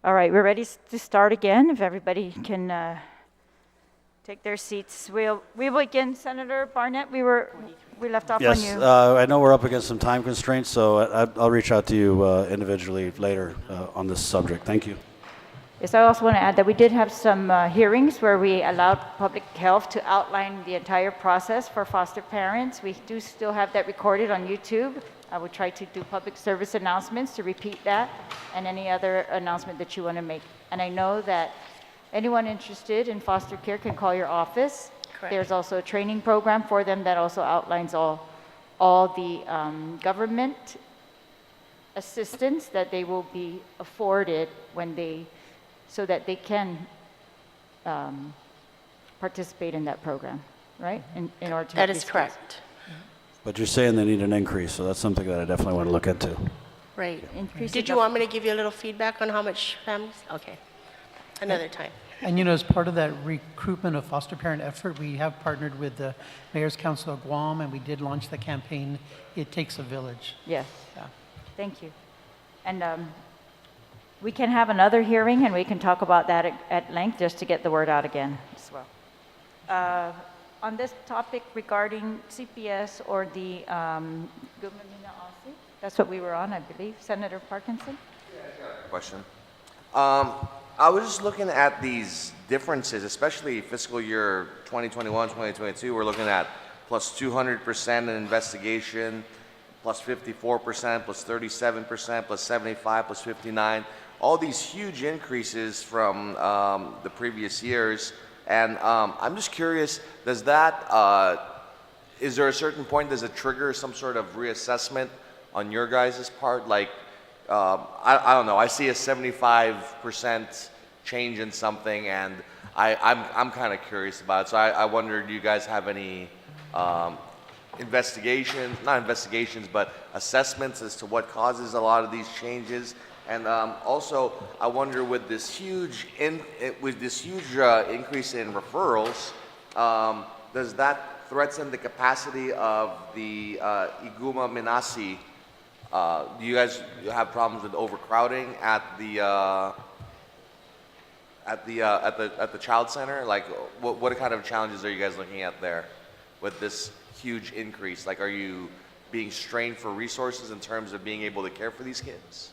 All right, we're ready to start again. If everybody can take their seats. We will begin, Senator Barnett. We left off on you. Yes, I know we're up against some time constraints, so I'll reach out to you individually later on this subject. Thank you. Yes, I also want to add that we did have some hearings where we allowed public health to outline the entire process for foster parents. We do still have that recorded on YouTube. I will try to do public service announcements to repeat that and any other announcement that you want to make. And I know that anyone interested in foster care can call your office. Correct. There's also a training program for them that also outlines all the government assistance that they will be afforded so that they can participate in that program, right? In order to That meet is these correct. But you're saying they need an increase, so that's something that I definitely want to look into. Right. Increase Did it you up- want me to give you a little feedback on how much families? Okay. Another time. And you know, as part of that recruitment of foster parent effort, we have partnered with the Mayor's Council of Guam, and we did launch the campaign, It Takes a Village. Yes, Yeah. thank you. And we can have another hearing and we can talk about that at length just to get the word out again as well. On this topic regarding CPS or the Guma Mina'ase, that's what we were on, I believe. Senator Parkinson? Question. I was just looking at these differences, especially fiscal year 2021, 2022. We're looking at plus 200% in investigation, plus 54%, plus 37%, plus 75, plus 59. All these huge increases from the previous years. And I'm just curious, does that, is there a certain point, does it trigger some sort of reassessment on your guys' part? Like, I don't know, I see a 75% change in something and I'm kind of curious about it. So I wonder, do you guys have any investigations, not investigations, but assessments as to what causes a lot of these changes? And also, I wonder with this huge increase in referrals, does that threaten the capacity of the Guma Mina'ase? Do you guys have problems with overcrowding at the child center? Like, what kind of challenges are you guys looking at there with this huge increase? Like, are you being strained for resources in terms of being able to care for these kids?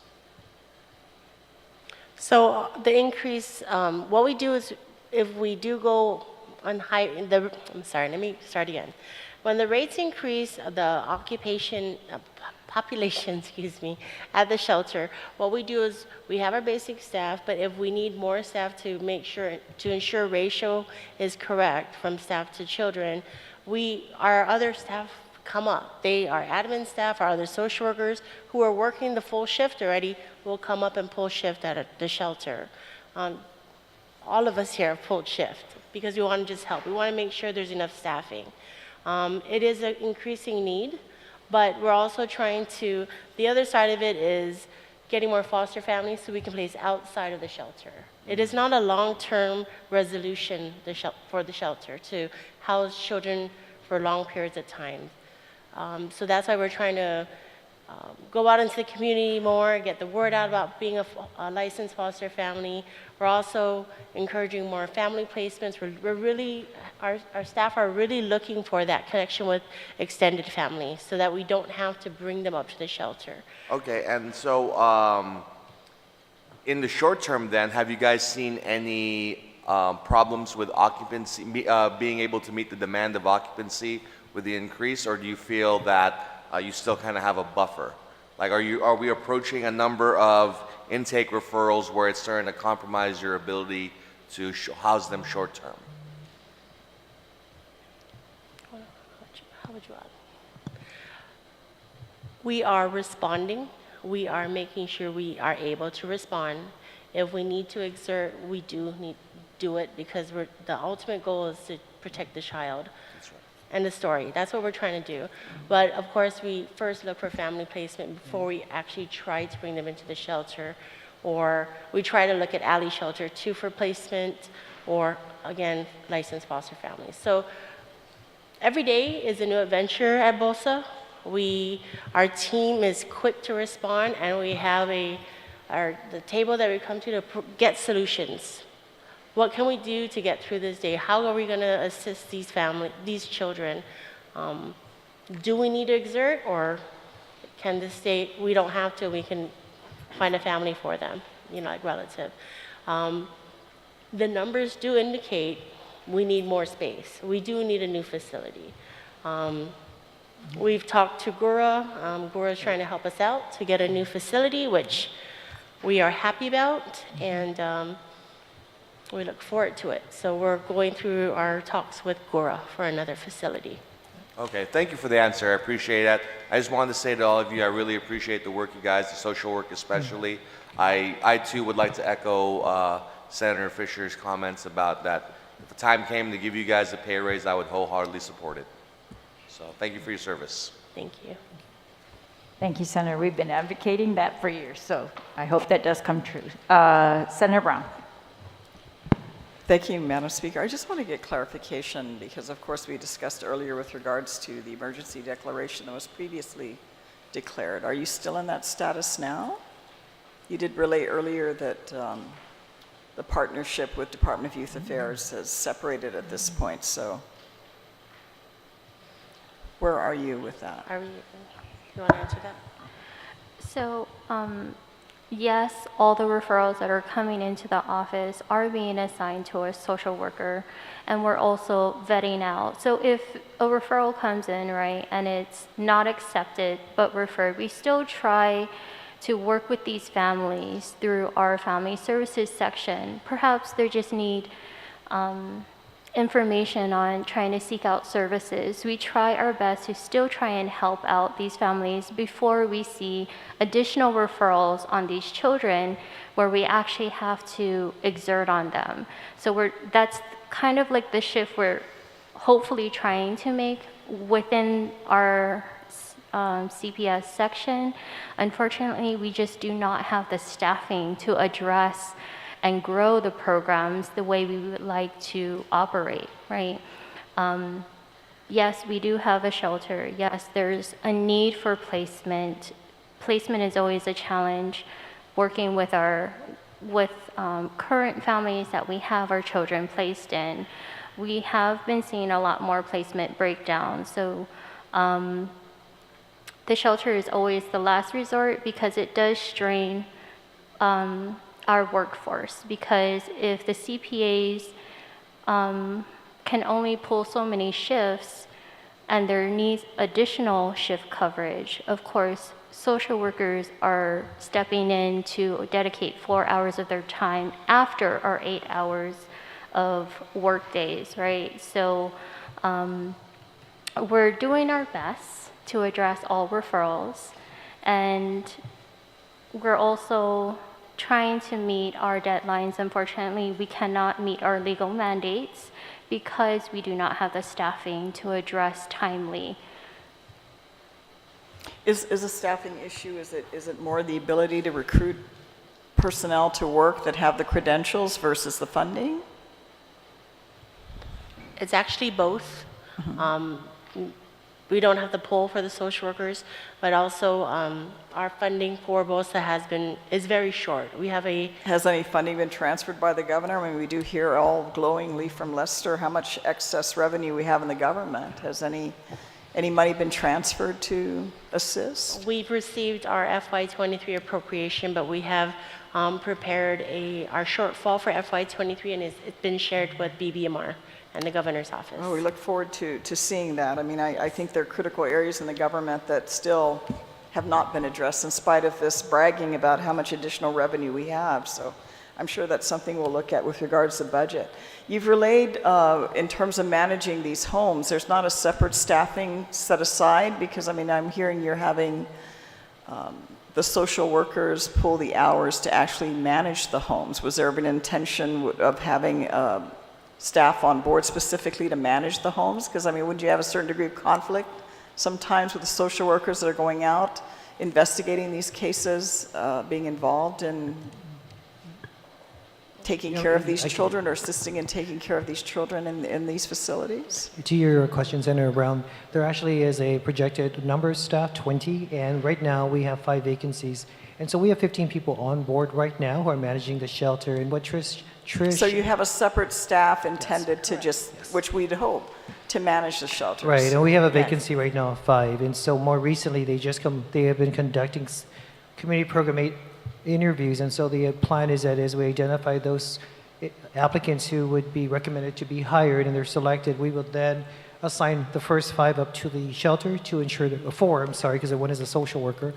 So the increase, what we do is if we do go on I'm sorry, let me start again. When the rates increase, the population, excuse me, at the shelter, what we do is we have our basic staff, but if we need more staff to ensure ratio is correct from staff to children, our other staff come up. They are admin staff, our other social workers who are working the full shift already will come up and pull shift at the shelter. All of us here have pulled shift because we want to just help. We want to make sure there's enough staffing. It is an increasing need, but we're also trying to, the other side of it is getting more foster families so we can place outside of the shelter. It is not a long-term resolution for the shelter to house children for long periods of time. So that's why we're trying to go out into the community more, get the word out about being a licensed foster family. We're also encouraging more family placements. We're really, our staff are really looking for that connection with extended family so that we don't have to bring them up to the shelter. Okay, and so in the short term then, have you guys seen any problems with occupancy, being able to meet the demand of occupancy with the increase, or do you feel that you still kind of have a buffer? Like, are we approaching a number of intake referrals where it's starting to compromise your ability to house them short term? How would you add? We are responding. We are making sure we are able to respond. If we need to exert, we do it because the ultimate goal is to protect the child. That's right. And the story. That's what we're trying to do. But of course, we first look for family placement before we actually try to bring them into the shelter. Or we try to look at alley shelter too for placement, or again, licensed foster families. So every day is a new adventure at BOSSA. Our team is quick to respond, and we have a the table that we come to get solutions. What can we do to get through this day? How are we going to assist these children? Do we need to exert, or can this stay? We don't have to. We can find a family for them, like relative. The numbers do indicate we need more space. We do need a new facility. We've talked to Gura. Gura is trying to help us out to get a new facility, which we are happy about, and we look forward to it. So we're going through our talks with Gura for another facility. Okay, thank you for the answer. I appreciate that. I just wanted to say to all of you, I really appreciate the work you guys, the social work especially. I too would like to echo Senator Fisher's comments about that. If the time came to give you guys a pay raise, I would wholeheartedly support it. So thank you for your service. Thank you. Thank you, Senator. We've been advocating that for years, so I hope that does come true. Senator Brown. Thank you, Madam Speaker. I just want to get clarification because, of course, we discussed earlier with regards to the emergency declaration that was previously declared. Are you still in that status now? You did relay earlier that the partnership with Department of Youth Affairs has separated at this point, so where are you with that? You want to answer that? So, yes, all the referrals that are coming into the office are being assigned to a social worker, and we're also vetting out. So if a referral comes in, right, and it's not accepted but referred, we still try to work with these families through our family services section. Perhaps they just need information on trying to seek out services. We try our best to still try and help out these families before we see additional referrals on these children where we actually have to exert on them. So that's kind of like the shift we're hopefully trying to make within our CPS section. Unfortunately, we just do not have the staffing to address and grow the programs the way we would like to operate, right? Yes, we do have a shelter. Yes, there's a need for placement. Placement is always a challenge. Working with current families that we have our children placed in, we have been seeing a lot more placement breakdowns. So the shelter is always the last resort because it does strain our workforce, because if the CPAs can only pull so many shifts and there needs additional shift coverage, of course, social workers are stepping in to dedicate 4 hours of their time after our 8 hours of work days, right? So we're doing our best to address all referrals, and we're also trying to meet our deadlines. Unfortunately, we cannot meet our legal mandates because we do not have the staffing to address timely. Is a staffing issue, is it more the ability to recruit personnel to work that have the credentials versus the funding? It's actually both. We don't have the pull for the social workers, but also our funding for BOSSA is very short. We have Has any funding been transferred by the governor? I mean, we do hear all glowingly from Lester how much excess revenue we have in the government. Has any money been transferred to assist? We've received our FY23 appropriation, but we have prepared our shortfall for FY23, and it's been shared with BBMR and the governor's office. Oh, we look forward to seeing that. I mean, I think there are critical areas in the government that still have not been addressed in spite of this bragging about how much additional revenue we have. So I'm sure that's something we'll look at with regards to budget. You've relayed in terms of managing these homes, there's not a separate staffing set aside, because I mean, I'm hearing you're having the social workers pull the hours to actually manage the homes. Was there ever an intention of having staff on board specifically to manage the homes? Because I mean, would you have a certain degree of conflict sometimes with the social workers that are going out, investigating these cases, being involved in taking care of these children or assisting in taking care of these children in these facilities? To your question, Senator Brown, there actually is a projected number of staff, 20, and right now we have 5 vacancies. And so we have 15 people on board right now who are managing the shelter. And what Trish So you have a separate staff intended to just, which we'd hope, to manage the shelters. Right, and we have a vacancy right now of 5. And so more recently, they have been conducting community program interviews. And so the plan is that as we identify those applicants who would be recommended to be hired and they're selected, we will then assign the first 5 up to the shelter to ensure that, 4, I'm sorry, because one is a social worker,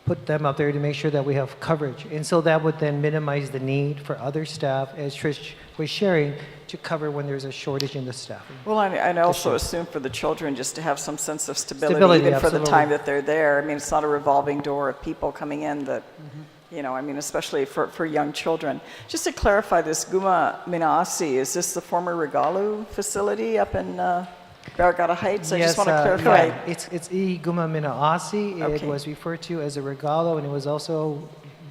put them up there to make sure that we have coverage. And so that would then minimize the need for other staff, as Trish was sharing, to cover when there's a shortage in the staff. Well, and I also assume for the children just to have some sense of stability even for the absolutely. time that they're there. I mean, it's not a revolving door of people coming in that, you know, I mean, especially for young children. Just to clarify this, Guma Mina'ase, is this the former Regalu facility up in Barragata Heights? I just want to clarify. Yeah, it's Guma Mina'ase. It Okay. was referred to as a regalo, and it was also,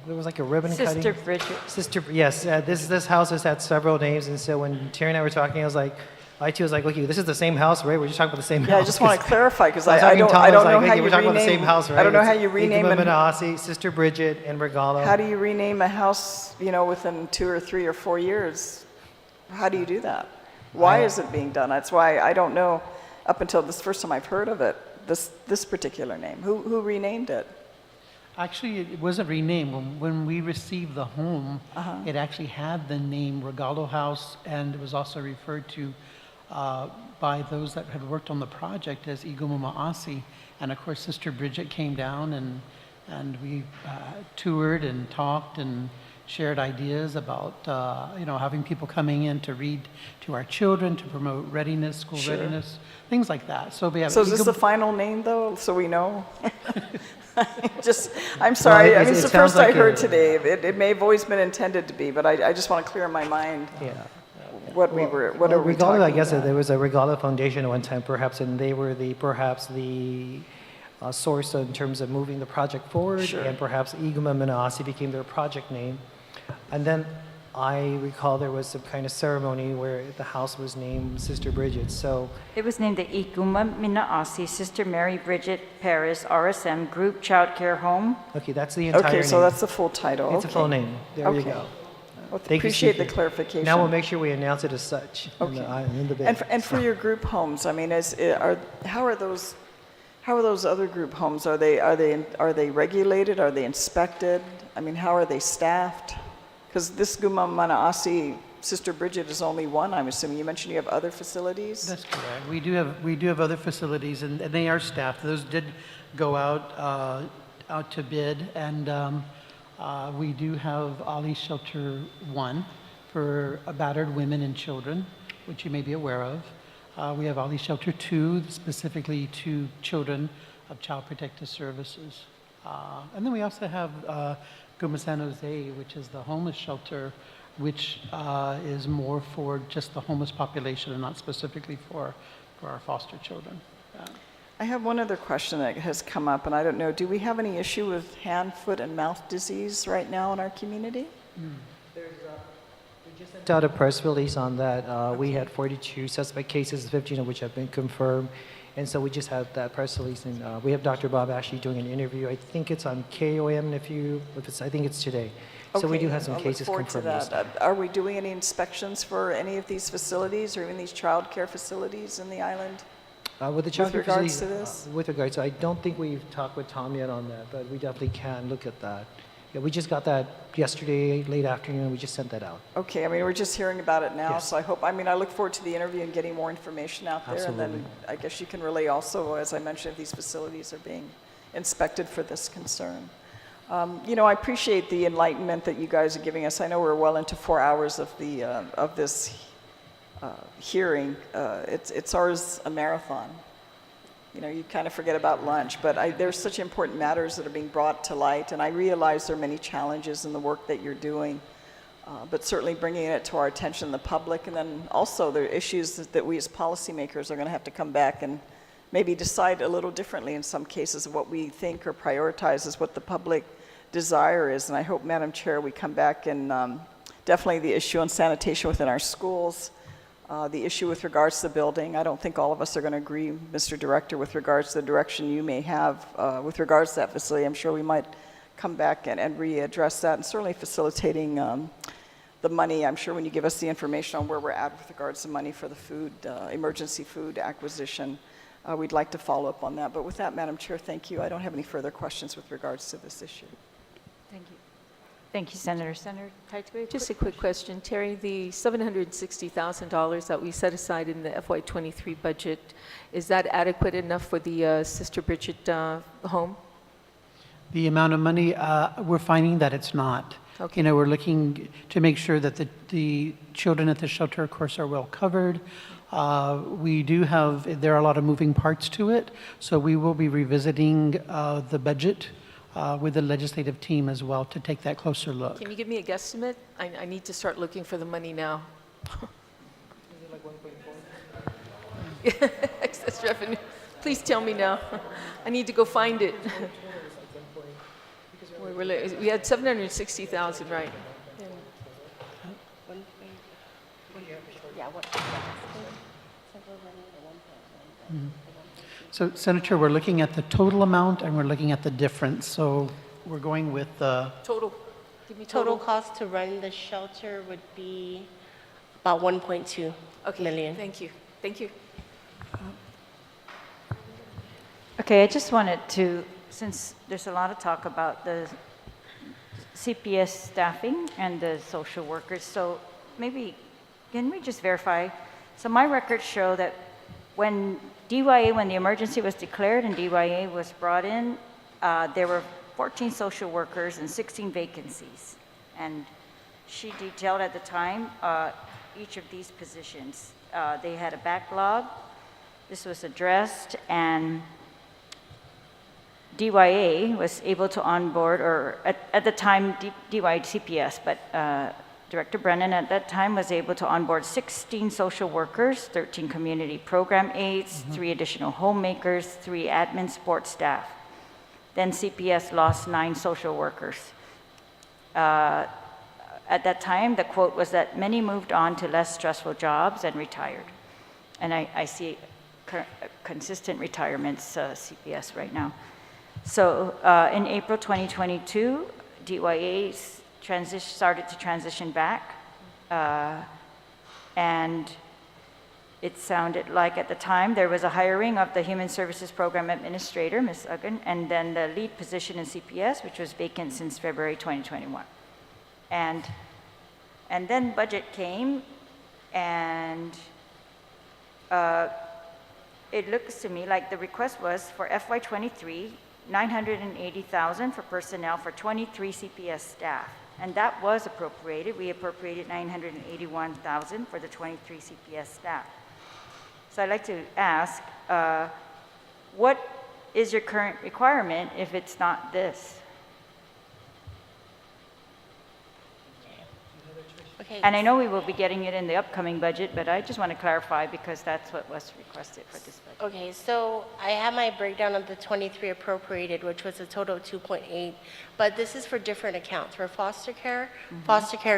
there was like a ribbon cutting. Sister Bridget. Yes, this house has had several names, and so when Terry and I were talking, I was like, I too was like, okay, this is the same house, right? We're just talking about the same house. Yeah, I just want to clarify because I was I talking to don't Tom, I was know like, how okay, you we're talking about the rename. same house, right? I don't know It's how you rename Guma an Mina'ase, Sister Bridget, and Regalo. How do you rename a house, you know, within 2 or 3 or 4 years? How do you do that? Why is it being done? That's why I don't know, up until this first time I've heard of it, this particular name. Who renamed it? Actually, it wasn't renamed. When we received the home, it actually had the name Regalo House, and it was also referred to by those that had worked on the project as Guma Mina'ase. And of course, Sister Bridget came down and we toured and talked and shared ideas about, you know, having people coming in to read to our children, to promote readiness, school readiness, things like that. So, we have So is this the final name, though, so we know? I'm sorry. Well, I mean, it's the sounds first I like heard today. It may have always been intended to be, but I just want to clear in my mind what are we Regalo, talking I guess about? there was a Regalo Foundation at one time, perhaps, and they were the source in terms of moving the project forward, and perhaps Guma Mina'ase became their project name. And then I recall there was some kind of ceremony where the house was named Sister Bridget. So It was named the Guma Mina'ase Sister Mary Bridget Paris RSM Group Child Care Home. okay, that's the entire name. Okay, so that's the full title. It's a full name. There you Okay. go. Well, Thank you, appreciate the Steve. clarification. Now we'll make sure we announce it as such Okay. in the bid. And for your group homes, I mean, how are those other group homes? Are they regulated? Are they inspected? I mean, how are they staffed? Because this Guma Mina'ase Sister Bridget is only one, I'm assuming. You mentioned you have other facilities? That's correct. We do have other facilities, and they are staffed. Those did go out to bid, and we do have Ali Shelter 1 for battered women and children, which you may be aware of. We have Ali Shelter 2, specifically to children of Child Protective Services. And then we also have Guma San Jose, which is the homeless shelter, which is more for just the homeless population and not specifically for our foster children. I have one other question that has come up, and I don't know, do we have any issue with hand, foot, and mouth disease right now in our community? We just sent out a press release on that. We had 42 suspect cases, 15 of which have been confirmed. And so we just had that press release, and we have Dr. Bob actually doing an interview. I think it's on KOM, I think it's today. So we do have some I'll cases look forward confirmed. to that. Are we doing any inspections for any of these facilities or even these child care facilities in the island? With the child care regards facility- to this? With regards to, I don't think we've talked with Tom yet on that, but we definitely can look at that. Yeah, we just got that yesterday, late afternoon. We just sent that out. Okay, I mean, we're just hearing about it now, Yes. so I look forward to the interview and getting more information out there. And then I guess you can relay also, as I mentioned, if these facilities are being inspected for this concern. You know, I appreciate the enlightenment that you guys are giving us. I know we're well into 4 hours of this hearing. It's ours a marathon. You know, you kind of forget about lunch, but there's such important matters that are being brought to light, and I realize there are many challenges in the work that you're doing, but certainly bringing it to our attention, the public, and then also there are issues that we as policymakers are going to have to come back and maybe decide a little differently in some cases of what we think or prioritize as what the public desire is. And I hope, Madam Chair, we come back and definitely the issue on sanitation within our schools, the issue with regards to the building. I don't think all of us are going to agree, Mr. Director, with regards to the direction you may have with regards to that facility. I'm sure we might come back and readdress that, and certainly facilitating the money. I'm sure when you give us the information on where we're at with regards to money for the food, emergency food acquisition, we'd like to follow up on that. But with that, Madam Chair, thank you. I don't have any further questions with regards to this issue. Thank you. Thank you, Senator. Senator Pt.2. Just a quick question, Terry. The $760,000 that we set aside in the FY23 budget, is that adequate enough for the Sister Bridget home? The amount of money, we're finding that it's not. Okay. You know, we're looking to make sure that the children at the shelter, of course, are well covered. We do have, there are a lot of moving parts to it, so we will be revisiting the budget with the legislative team as well to take that closer look. Can you give me a guesstimate? I need to start looking for the money now. Is it like 1.4? Excess revenue. Please tell me now. I need to go find it. We had 760,000, right? So, Senator, we're looking at the total amount and we're looking at the difference. So we're going with the Total. Give me Total cost to run the shelter would be about 1.2 million. Thank you. Thank you. Okay, I just wanted to, since there's a lot of talk about the CPS staffing and the social workers, so maybe, can we just verify? So my records show that when DYA, when the emergency was declared and DYA was brought in, there were 14 social workers and 16 vacancies. And she detailed at the time each of these positions. They had a backlog. This was addressed, and DYA was able to onboard, or at the time, DYA CPS, but Director Brennan at that time was able to onboard 16 social workers, 13 community program aides, 3 additional homemakers, 3 admin support staff. Then CPS lost 9 social workers. At that time, the quote was that many moved on to less stressful jobs and retired. And I see consistent retirements, CPS right now. So in April 2022, DYA started to transition back, and it sounded like at the time there was a hiring of the Human Services Program Administrator, Ms. Uggan, and then the lead position in CPS, which was vacant since February 2021. And then budget came, and it looks to me like the request was for FY23, $980,000 for personnel for 23 CPS staff. And that was appropriated. We appropriated $981,000 for the 23 CPS staff. So I'd like to ask, what is your current requirement if it's not this? Okay. And I know we will be getting it in the upcoming budget, but I just want to clarify because that's what was requested for this budget. Okay, so I have my breakdown of the 23 appropriated, which was a total of 2.8, but this is for different accounts. For foster care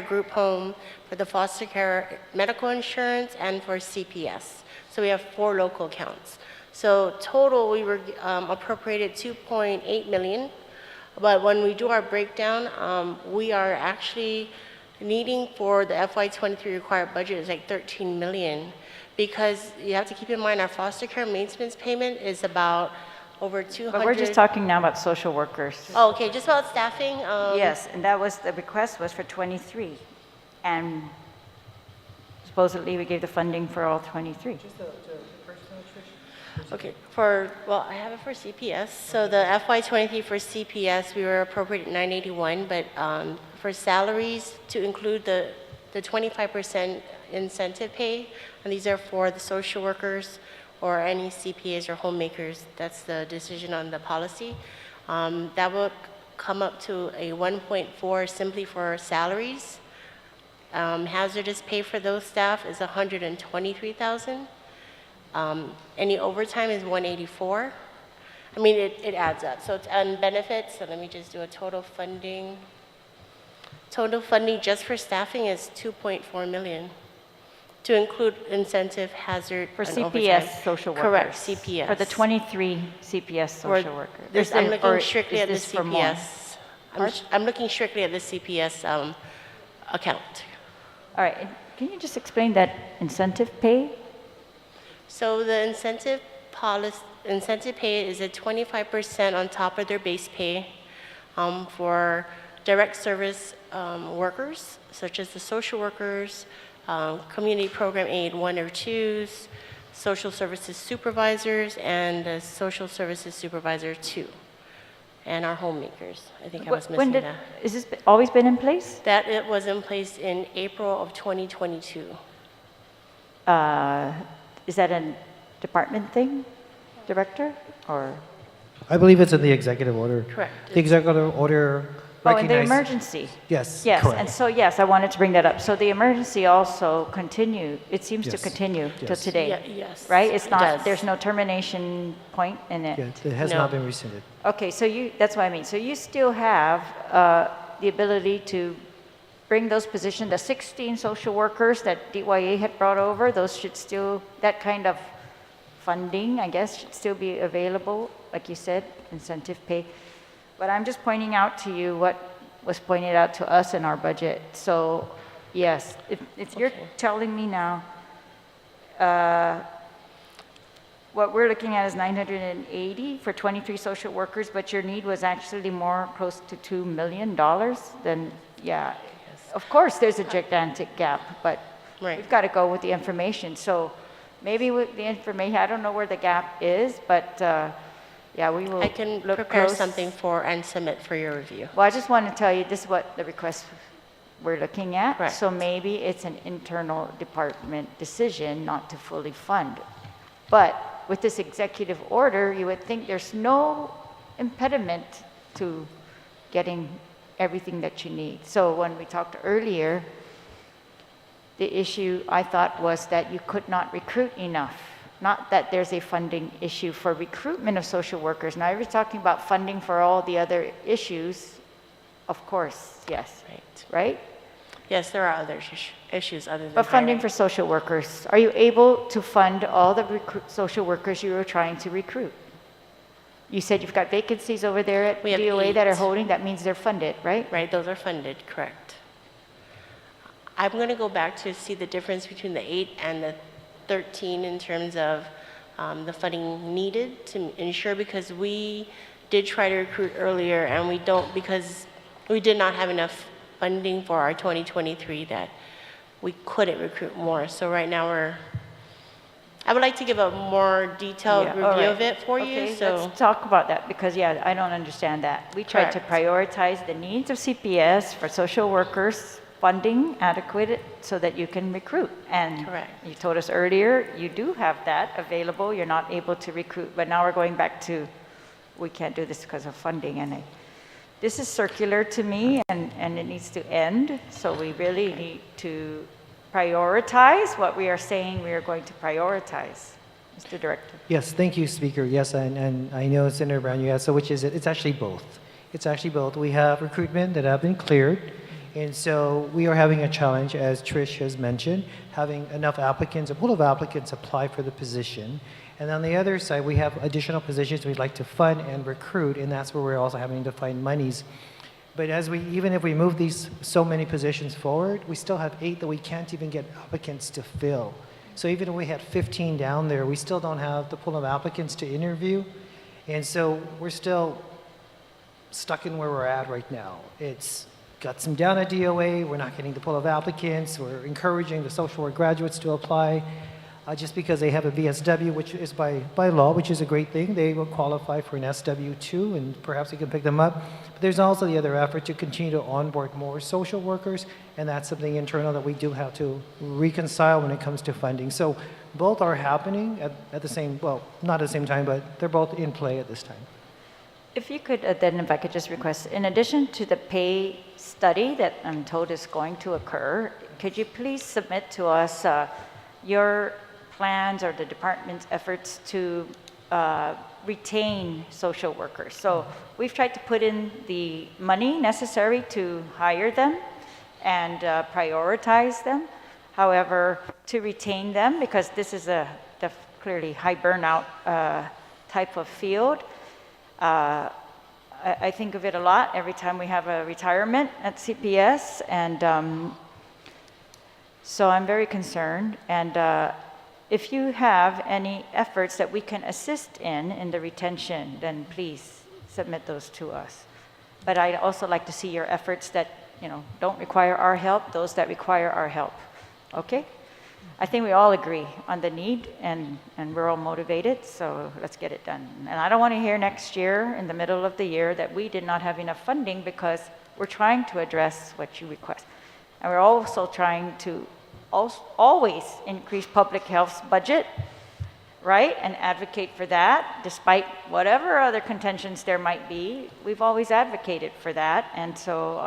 group home, for the foster care medical insurance, and for CPS. So we have 4 local accounts. So total, we were appropriated 2.8 million, but when we do our breakdown, we are actually needing for the FY23 required budget is like 13 million, because you have to keep in mind our foster care maintenance payment is about over 200. But we're just talking now about social workers. Oh, okay, just about staffing. Yes, and that was, the request was for 23. And supposedly we gave the funding for all 23. Okay, well, I have it for CPS. So the FY23 for CPS, we were appropriated 981, but for salaries to include the 25% incentive pay, and these are for the social workers or any CPAs or homemakers. That's the decision on the policy. That will come up to a 1.4 simply for salaries. Hazardous pay for those staff is 123,000. Any overtime is 184. I mean, it adds up. So it's on benefits. So let me just do a total funding. Total funding just for staffing is 2.4 million, to include incentive, hazard, For and CPS overtime. social workers? Correct, CPS. For the 23 CPS For social workers? this- I'm looking strictly at the Is this for more? CPS. I'm looking strictly at the CPS account. All right, and can you just explain that incentive pay? So the incentive pay is at 25% on top of their base pay for direct service workers, such as the social workers, community program aid 1 or 2s, social services supervisors, and the social services supervisor 2, and our homemakers. I think I was When missing did, that. is this always been in place? That it was in place in April of 2022. Is that a department thing, director, or? I believe it's in the executive order. Correct. The executive order Oh, in the recognizes. emergency? Yes, Yes, correct. and so, yes, I wanted to bring that up. So the emergency also continued, it seems to Yes. continue till Yes. today? Yes. Right? It's it not, does. there's no termination point in it? Yeah, it has No. not been rescinded. Okay, so you, that's what I mean. So you still have the ability to bring those positions, the 16 social workers that DYA had brought over, those should still, that kind of funding, I guess, should still be available, like you said, incentive pay. But I'm just pointing out to you what was pointed out to us in our budget. So, yes, if you're telling me now, what we're looking at is 980 for 23 social workers, but your need was actually more close to $2 million, then yeah, of course there's a gigantic gap, but Right. we've got to go with the information. So maybe with the information, I don't know where the gap is, but yeah, we will I can look prepare close. something for and submit for your review. Well, I just want to tell you, this is what the request we're looking at. Right. So maybe it's an internal department decision not to fully fund. But with this executive order, you would think there's no impediment to getting everything that you need. So when we talked earlier, the issue I thought was that you could not recruit enough. Not that there's a funding issue for recruitment of social workers. Now, you're talking about funding for all the other issues, of course, yes. Right. Right? Yes, there are other issues other than But funding hiring. for social workers, are you able to fund all the social workers you were trying to recruit? You said you've got vacancies over there at We have DOA that are 8. holding, that means they're funded, right? Right, those are funded, correct. I'm going to go back to see the difference between the 8 and the 13 in terms of the funding needed to ensure, because we did try to recruit earlier and we don't, because we did not have enough funding for our 2023 that we couldn't recruit more. So right now I would like to give a more detailed Yeah, review all right. of it for you, Okay, so. let's talk about that, because, yeah, I don't understand that. We tried to Correct. prioritize the needs of CPS for social workers, funding adequate so that you can recruit. And Correct. you told us earlier, you do have that available, you're not able to recruit, but now we're going back to, we can't do this because of funding. And this is circular to me, and it needs to end, so we really need to prioritize what we are saying we are going to prioritize. Mr. Director. Yes, thank you, Speaker. Yes, and I know Senator Brown, you asked, so which is it? It's actually both. It's actually both. We have recruitment that have been cleared, and so we are having a challenge, as Trish has mentioned, having enough applicants, a pool of applicants apply for the position. And on the other side, we have additional positions we'd like to fund and recruit, and that's where we're also having to find monies. But even if we move these so many positions forward, we still have 8 that we can't even get applicants to fill. So even if we had 15 down there, we still don't have the pool of applicants to interview. And so we're still stuck in where we're at right now. It's got some down at DOA, we're not getting the pool of applicants, we're encouraging the social work graduates to apply. Just because they have a VSW, which is by law, which is a great thing, they will qualify for an SW2, and perhaps we can pick them up. But there's also the other effort to continue to onboard more social workers, and that's something internal that we do have to reconcile when it comes to funding. So both are happening at the same, well, not at the same time, but they're both in play at this time. If you could, then if I could just request, in addition to the pay study that I'm told is going to occur, could you please submit to us your plans or the department's efforts to retain social workers? So we've tried to put in the money necessary to hire them, and prioritize them. However, to retain them, because this is a clearly high burnout type of field, I think of it a lot every time we have a retirement at CPS, and so I'm very concerned. And if you have any efforts that we can assist in the retention, then please submit those to us. But I'd also like to see your efforts that, you know, don't require our help, those that require our help. Okay? I think we all agree on the need, and we're all motivated, so let's get it done. And I don't want to hear next year, in the middle of the year, that we did not have enough funding, because we're trying to address what you request. And we're also trying to always increase public health's budget, right? And advocate for that, despite whatever other contentions there might be. We've always advocated for that, and so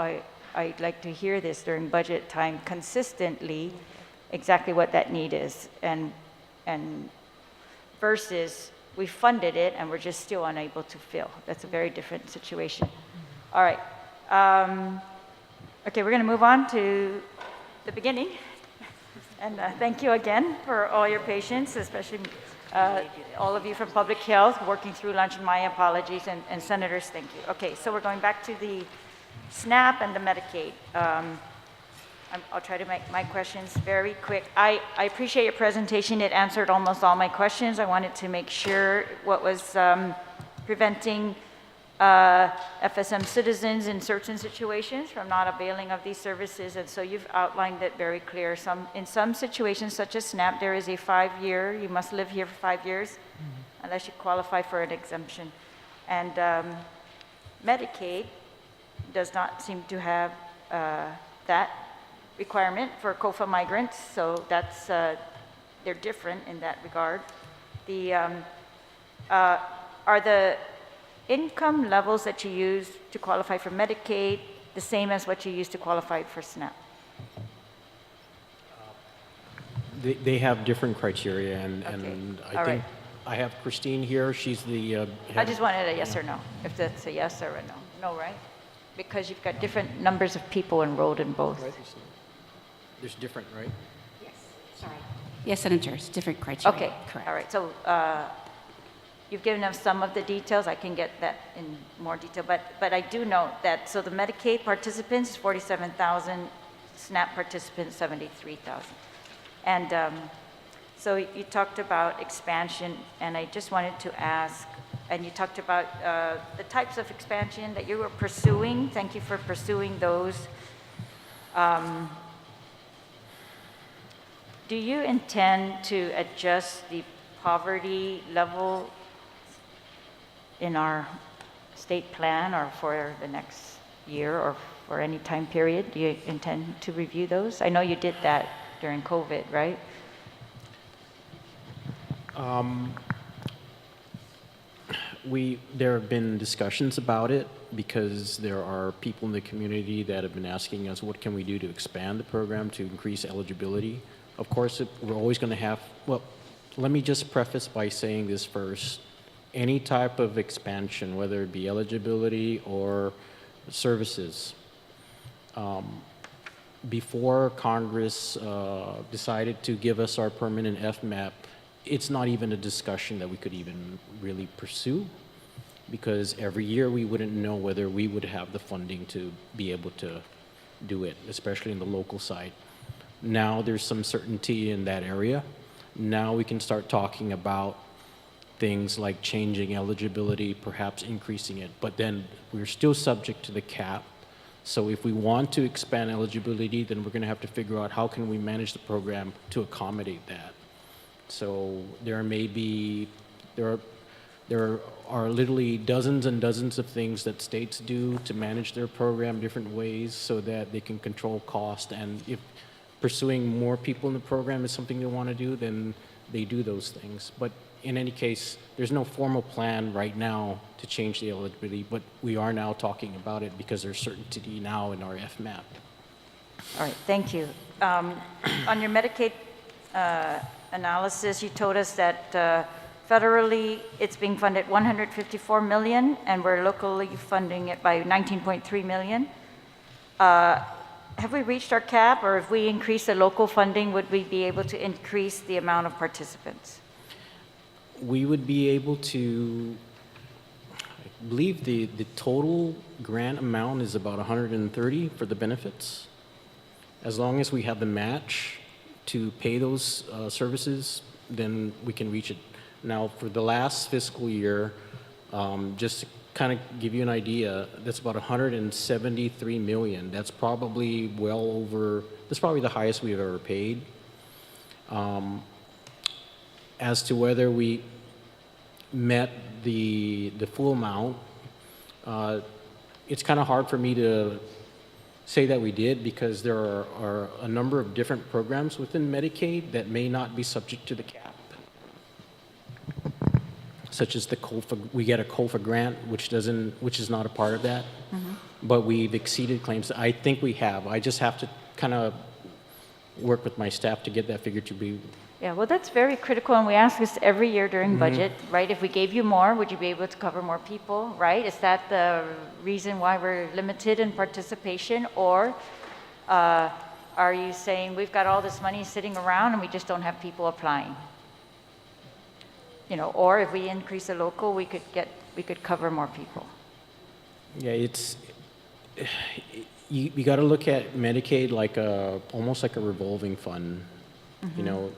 I'd like to hear this during budget time consistently, exactly what that need is, and versus we funded it and we're just still unable to fill. That's a very different situation. All right. Okay, we're going to move on to the beginning. And thank you again for all your patience, especially all of you from Public Health working through lunch, and my apologies, and senators, thank you. Okay, so we're going back to the SNAP and the Medicaid. I'll try to make my questions very quick. I appreciate your presentation. It answered almost all my questions. I wanted to make sure what was preventing FSM citizens in certain situations from not availing of these services, and so you've outlined it very clear. In some situations, such as SNAP, there is a 5-year, you must live here for 5 years, unless you qualify for an exemption. And Medicaid does not seem to have that requirement for COFA migrants, so that's, they're different in that regard. Are the income levels that you use to qualify for Medicaid the same as what you use to qualify for SNAP? They have different criteria, and I All think right. I have Christine here. She's the I head. just wanted a yes or no, if that's a yes or a no. No, right? Because you've got different numbers of people enrolled in both. There's different, right? Yes, sorry. Yes, Senator, it's different criteria. Okay, Correct. all right. So you've given us some of the details. I can get that in more detail, but I do note that, so the Medicaid participants, 47,000, SNAP participants, 73,000. And so you talked about expansion, and I just wanted to ask, and you talked about the types of expansion that you were pursuing. Thank you for pursuing those. Do you intend to adjust the poverty level in our state plan, or for the next year, or for any time period? Do you intend to review those? I know you did that during COVID, right? There have been discussions about it, because there are people in the community that have been asking us, what can we do to expand the program to increase eligibility? Of course, we're always going to have, well, let me just preface by saying this first. Any type of expansion, whether it be eligibility or services, before Congress decided to give us our permanent FMAP, it's not even a discussion that we could even really pursue, because every year we wouldn't know whether we would have the funding to be able to do it, especially in the local side. Now there's some certainty in that area. Now we can start talking about things like changing eligibility, perhaps increasing it, but then we're still subject to the cap. So if we want to expand eligibility, then we're going to have to figure out how can we manage the program to accommodate that. So there are literally dozens and dozens of things that states do to manage their program different ways so that they can control cost. And if pursuing more people in the program is something they want to do, then they do those things. But in any case, there's no formal plan right now to change the eligibility, but we are now talking about it because there's certainty now in our FMAP. All right, thank you. On your Medicaid analysis, you told us that federally it's being funded $154 million, and we're locally funding it by $19.3 million. have we reached our cap, or if we increase the local funding, would we be able to increase the amount of participants? We would be able to, I believe the total grant amount is about 130 for the benefits. As long as we have the match to pay those services, then we can reach it. Now, for the last fiscal year, just to kind of give you an idea, that's about 173 million. That's probably well over, that's probably the highest we've ever paid. As to whether we met the full amount, it's kind of hard for me to say that we did, because there are a number of different programs within Medicaid that may not be subject to the cap, such as the COFA. We get a COFA grant, which is not a part of that, but we've exceeded claims. I think we have. I just have to kind of work with my staff to get that figure to be. Yeah, well, that's very critical, and we ask this every year during budget, right? If we gave you more, would you be able to cover more people, right? Is that the reason why we're limited in participation, or are you saying we've got all this money sitting around and we just don't have people applying? You know, or if we increase the local, we could cover more people. Yeah, you got to look at Medicaid like almost like a revolving fund. You know,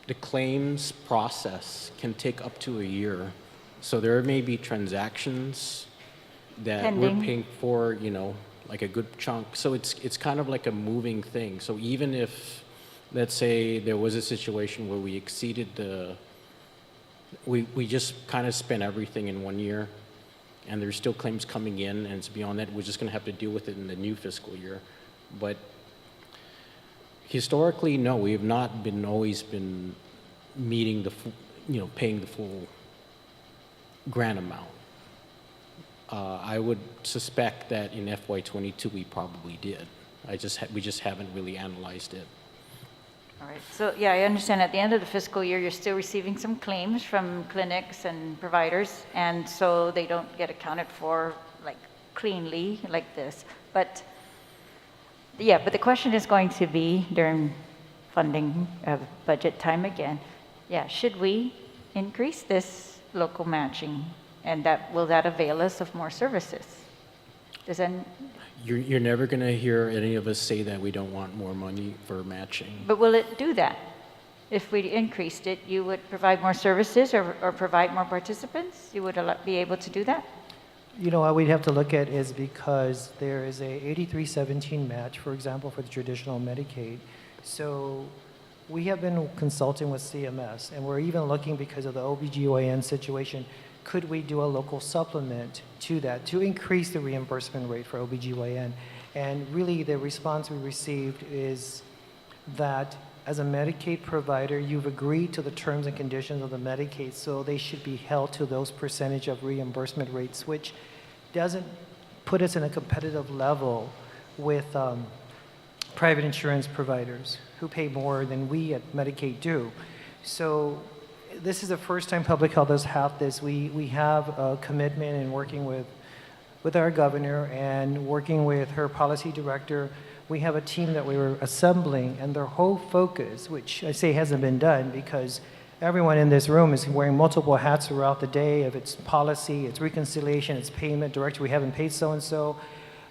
the claims process can take up to a year. So there may be transactions that Pending. we're paying for, you know, like a good chunk. So it's kind of like a moving thing. So even if, let's say, there was a situation where we exceeded we just kind of spent everything in 1 year, and there's still claims coming in, and it's beyond that, we're just going to have to deal with it in the new fiscal year. But historically, no, we have not always been meeting paying the full grant amount. I would suspect that in FY22 we probably did. We just haven't really analyzed it. All right, so yeah, I understand at the end of the fiscal year, you're still receiving some claims from clinics and providers, and so they don't get accounted for like cleanly like this. But yeah, but the question is going to be during funding of budget time again, yeah, should we increase this local matching, and will that avail us of more services? You're never going to hear any of us say that we don't want more money for matching. But will it do that? If we increased it, you would provide more services or provide more participants? You would be able to do that? You know, what we'd have to look at is, because there is a 8317 match, for example, for the traditional Medicaid. So we have been consulting with CMS, and we're even looking, because of the OBGYN situation, could we do a local supplement to that to increase the reimbursement rate for OBGYN? And really the response we received is that as a Medicaid provider, you've agreed to the terms and conditions of the Medicaid, so they should be held to those percentage of reimbursement rates, which doesn't put us in a competitive level with private insurance providers who pay more than we at Medicaid do. So this is the first time public health has had this. We have a commitment in working with our governor and working with her policy director. We have a team that we were assembling, and their whole focus, which I say hasn't been done because everyone in this room is wearing multiple hats throughout the day, of its policy, its reconciliation, its payment director. We haven't paid so-and-so.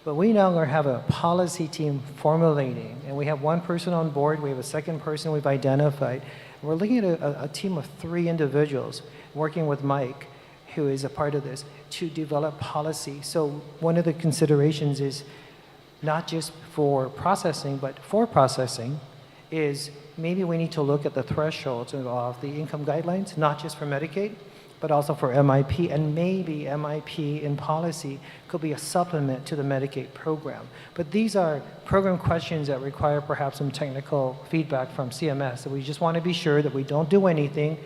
But we now have a policy team formulating, and we have one person on board. We have a second person we've identified. We're looking at a team of 3 individuals working with Mike, who is a part of this, to develop policy. So one of the considerations is not just for processing, but for processing, is maybe we need to look at the thresholds of the income guidelines, not just for Medicaid, but also for MIP, and maybe MIP in policy could be a supplement to the Medicaid program. But these are program questions that require perhaps some technical feedback from CMS. So we just want to be sure that we don't do anything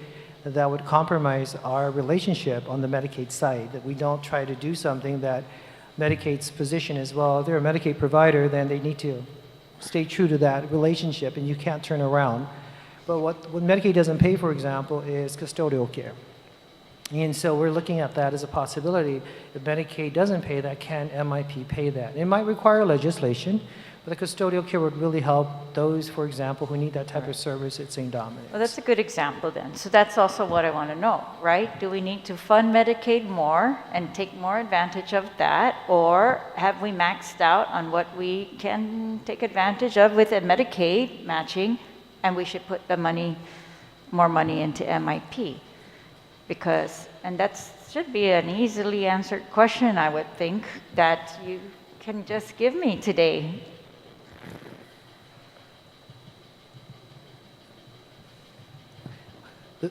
that would compromise our relationship on the Medicaid side, that we don't try to do something that Medicaid's position is, well, if they're a Medicaid provider, then they need to stay true to that relationship, and you can't turn around. But what Medicaid doesn't pay, for example, is custodial care. And so we're looking at that as a possibility. If Medicaid doesn't pay that, can MIP pay that? It might require legislation. But the custodial care would really help those, for example, who need that type of service at St. Dominic's. Well, that's a good example then. So that's also what I want to know, right? Do we need to fund Medicaid more and take more advantage of that? Or have we maxed out on what we can take advantage of with a Medicaid matching, and we should put the money, more money into MIP? Because, and that should be an easily answered question, I would think, that you can just give me today.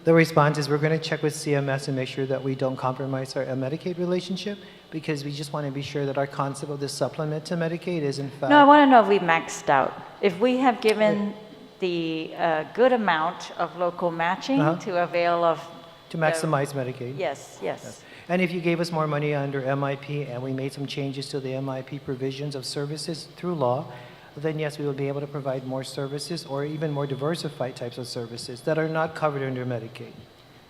The response is we're going to check with CMS and make sure that we don't compromise our Medicaid relationship, because we just want to be sure that our concept of the supplement to Medicaid is in fact... No, I want to know if we maxed out. If we have given the good amount of local matching to avail of... To maximize Medicaid. Yes, yes. And if you gave us more money under MIP and we made some changes to the MIP provisions of services through law, then yes, we will be able to provide more services or even more diversified types of services that are not covered under Medicaid.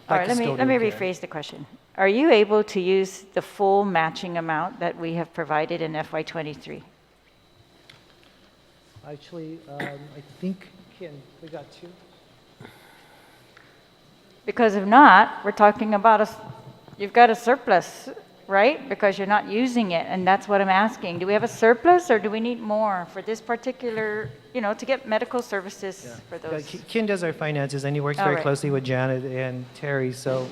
All right, let me rephrase the question. Are you able to use the full matching amount that we have provided in FY23? Actually, I think, Ken, we got two. Because if not, we're talking about you've got a surplus, right? Because you're not using it, and that's what I'm asking. Do we have a surplus, or do we need more for this particular, to get medical services for those? Ken does our finances, and he works very closely with Janet and Terry, so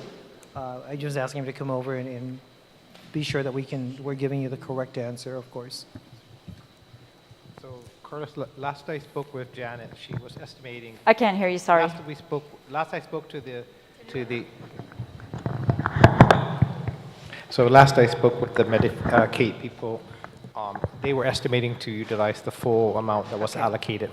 I just asked him to come over and be sure that we're giving you the correct answer, of course. So, Carlos, last I spoke with Janet, she was estimating... I can't hear you, sorry. Last I spoke to the... So last I spoke with the Medicaid people, they were estimating to utilize the full amount that was allocated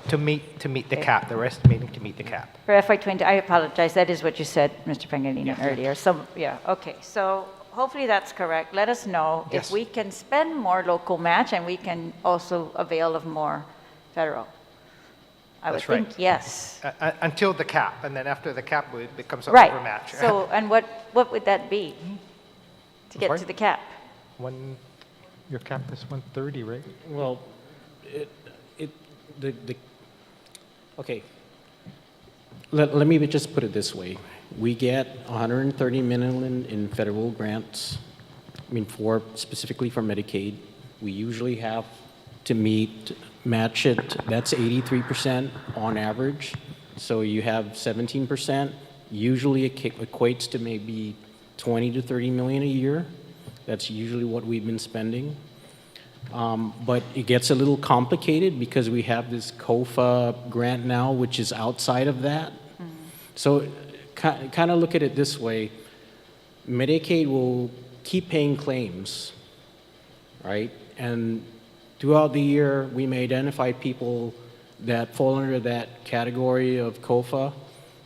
to meet the cap. They were estimating to meet the cap. For FY20, I apologize. That is what you said, Mr. Pangilinan, earlier. So, okay. So hopefully that's correct. Let us know if we can spend more local match and we can also avail of more federal. I would think yes. Until the cap, and then after the cap, it becomes an right. overmatch. So, and what would that be to get to the cap? Your cap is 130, right? Well, okay. Let me just put it this way. We get 130 million in federal grants. I mean, specifically for Medicaid. We usually have to match it. That's 83% on average. So you have 17%. Usually it equates to maybe 20 to 30 million a year. That's usually what we've been spending. But it gets a little complicated because we have this COFA grant now, which is outside of that. Mm-hmm. So kind of look at it this way. Medicaid will keep paying claims, right? And throughout the year, we may identify people that fall under that category of COFA.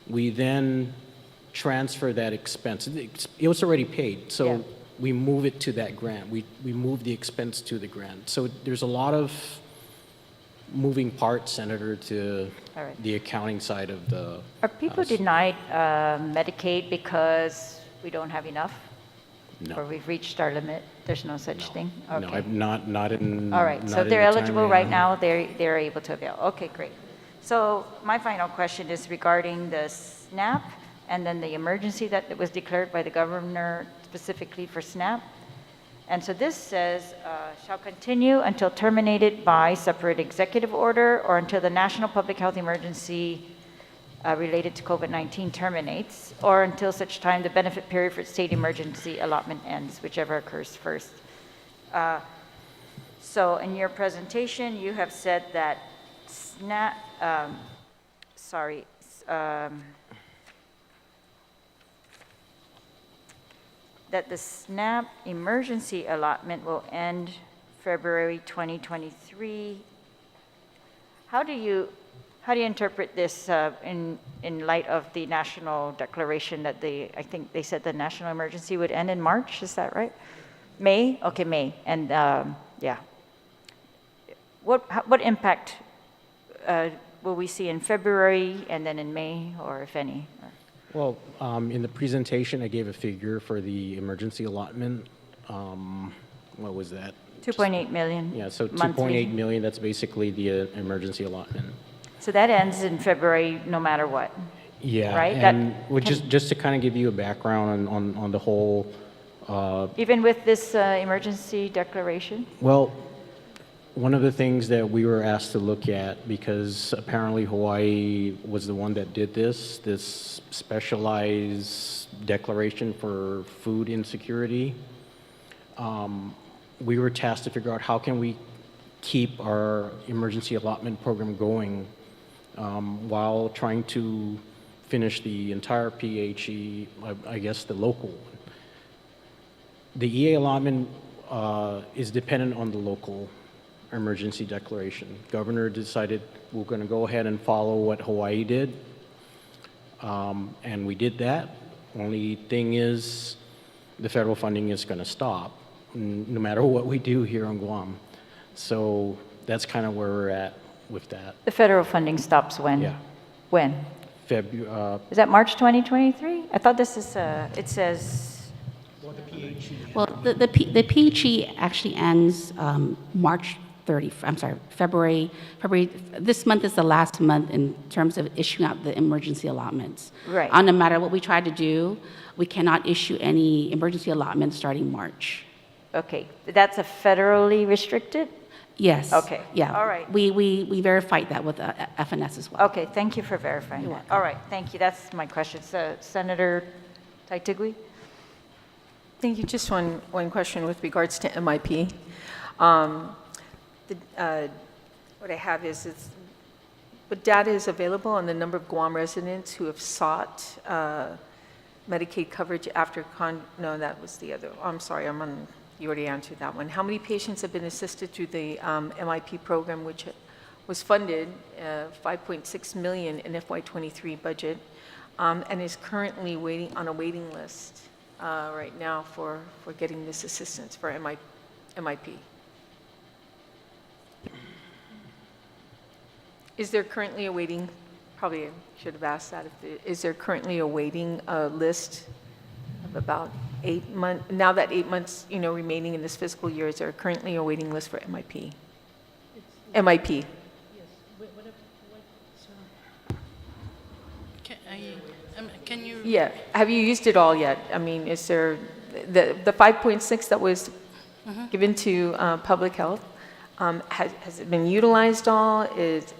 We then transfer that expense. It was already paid, so we move it to that grant. We move the expense to the grant. So there's a lot of moving parts, Senator, to the accounting side of the Are people denied Medicaid because we don't have enough? No. Or we've reached our limit? There's no such thing? Okay. No, not in... All right, so they're eligible right now, they're able to avail. Okay, great. So my final question is regarding the SNAP and then the emergency that was declared by the governor specifically for SNAP. And so this says, shall continue until terminated by separate executive order or until the national public health emergency related to COVID-19 terminates, or until such time the benefit period for state emergency allotment ends, whichever occurs first. So in your presentation, you have said that SNAP, that the SNAP emergency allotment will end February 2023. How do you interpret this in light of the national declaration that I think they said the national emergency would end in March? Is that right? May? Okay, May. And what impact will we see in February and then in May, or if any? Well, in the presentation, I gave a figure for the emergency allotment. What was that? 2.8 million. Yeah, so monthly. 2.8 million, that's basically the emergency allotment. So that ends in February, no matter what. Yeah, Right, that and well, just to kind of give you a background on the whole, Even with this emergency declaration? well, one of the things that we were asked to look at, because apparently Hawaii was the one that did this specialized declaration for food insecurity, we were tasked to figure out how can we keep our emergency allotment program going while trying to finish the entire PHE, I guess the local one. The EA allotment is dependent on the local emergency declaration. Governor decided we're going to go ahead and follow what Hawaii did, and we did that. Only thing is, the federal funding is going to stop, no matter what we do here on Guam. So that's kind of where we're at with that. The federal funding stops when? Yeah. When? Is that March 2023? I thought this is, it says, Well, the PHE actually ends March 30, I'm sorry, February, this month is the last month in terms of issuing out the emergency allotments. Right. No matter what we try to do, we cannot issue any emergency allotments starting March. okay, that's a federally restricted? Yes. Okay. Yeah. All right. We verified that with FNS as well. Okay, thank you for verifying You're that. welcome. All right, thank you. That's my question. So, Senator Taitigui? Thank you. Just one question with regards to MIP. What I have is what data is available on the number of Guam residents who have sought Medicaid coverage after no, that was the other. I'm sorry, you already answered that one. How many patients have been assisted through the MIP program, which was funded $5.6 million in FY23 budget, and is currently waiting on a waiting list right now for getting this assistance for MIP? Is there currently a waiting, probably I should have asked that, is there currently a waiting list of about 8 months, now that 8 months, remaining in this fiscal year, is there currently a waiting list for MIP? MIP. Can you? Yeah, have you used it all yet? I mean, is there, the 5.6 that was given to public health, has it been utilized all?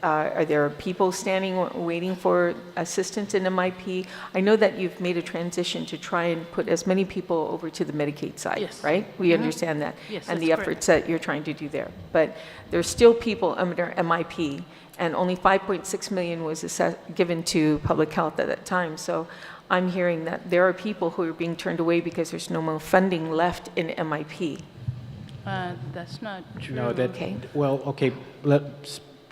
Are there people standing waiting for assistance in MIP? I know that you've made a transition to try and put as many people over to the Medicaid side, Yes. right? We understand that. Yes, and that's the correct. efforts that you're trying to do there. But there's still people under MIP, and only 5.6 million was given to public health at that time. So I'm hearing that there are people who are being turned away because there's no more funding left in MIP. That's not true. No, that, Okay. well, okay,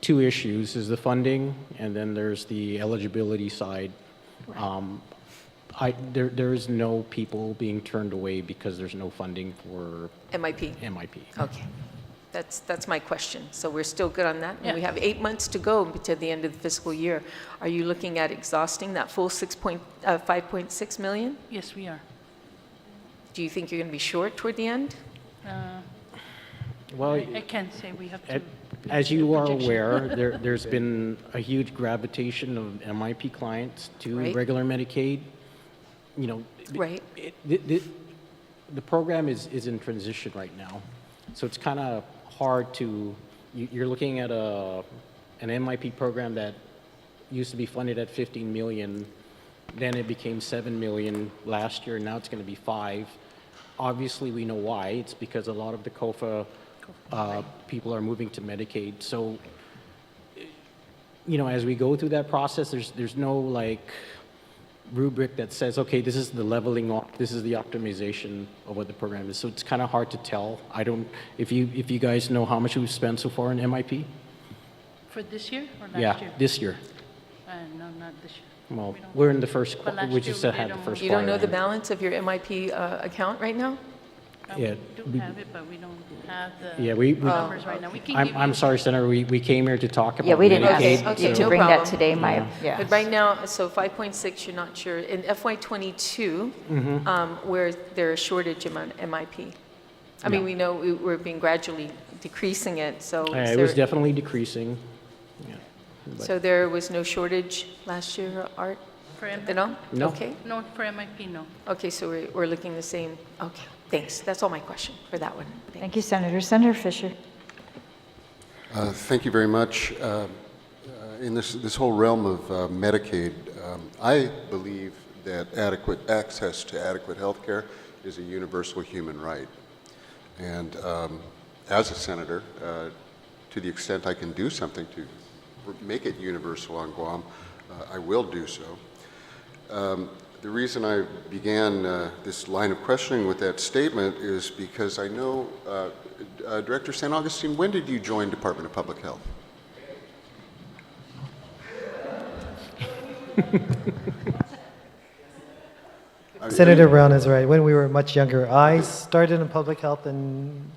two issues, is the funding, and then there's the eligibility side. There is no people being turned away because there's no funding for MIP. MIP. Okay. That's my question. So we're still good on that? And we Yeah. have 8 months to go to the end of the fiscal year. Are you looking at exhausting that full 5.6 million? Yes, we are. Do you think you're going to be short toward the end? Well, I can't say we have to. as you are projection. aware, there's been a huge gravitation of MIP clients to Right. regular Medicaid. Right. The program is in transition right now, so it's kind of hard to, you're looking at an MIP program that used to be funded at 15 million, then it became 7 million last year, now it's going to be 5. Obviously, we know why. It's because a lot of the COFA people are moving to Medicaid. So, as we go through that process, there's no rubric that says, okay, this is the leveling off, this is the optimization of what the program is. So it's kind of hard to tell. If you guys know how much we've spent so far in MIP? For this year or last Yeah, year? this year. No, not this year. Well, We don't- we're in the first, But last we year just we had did the almost- first You don't know the quarter. balance of your MIP account right now? Yeah, We do have it, but we don't have the Yeah, we- numbers right now. We can give I'm you- sorry, Senator, we came here to talk about Yeah, we didn't Medicaid. ask Okay, you to no bring that problem. today, yeah. But right now, so 5.6, you're not sure. In FY22, where there's a shortage among MIP. I mean, we know we're being gradually decreasing it, so. is It was there- definitely decreasing. Yeah. So there was no shortage last year, Art? For MIP? No? No. Okay. No, for MIP, no. Okay, so we're looking the same. Okay, thanks. That's all my question for that one. Thank you, Senator. Senator Fisher. Thank you very much. In this whole realm of Medicaid, I believe that adequate access to adequate health care is a universal human right. And as a senator, to the extent I can do something to make it universal on Guam, I will do so. The reason I began this line of questioning with that statement is because I know, Director St. Augustine, when did you join Department of Public Health? Senator Brown is right. When we were much younger, I started in public health in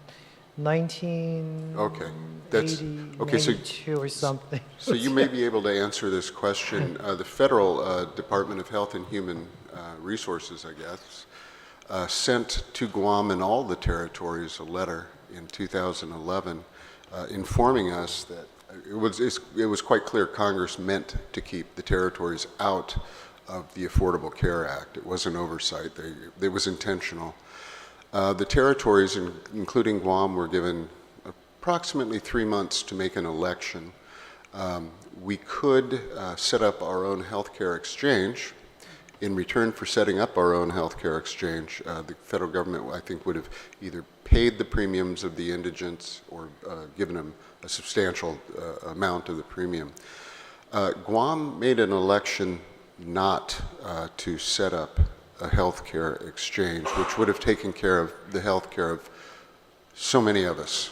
1982 or something. So you may be able to answer this question. The Federal Department of Health and Human Resources, I guess, sent to Guam and all the territories a letter in 2011 informing us that it was quite clear Congress meant to keep the territories out of the Affordable Care Act. It wasn't oversight. It was intentional. The territories, including Guam, were given approximately 3 months to make an election. We could set up our own healthcare exchange. In return for setting up our own healthcare exchange, the federal government, I think, would have either paid the premiums of the indigents or given them a substantial amount of the premium. Guam made an election not to set up a healthcare exchange, which would have taken care of the healthcare of so many of us.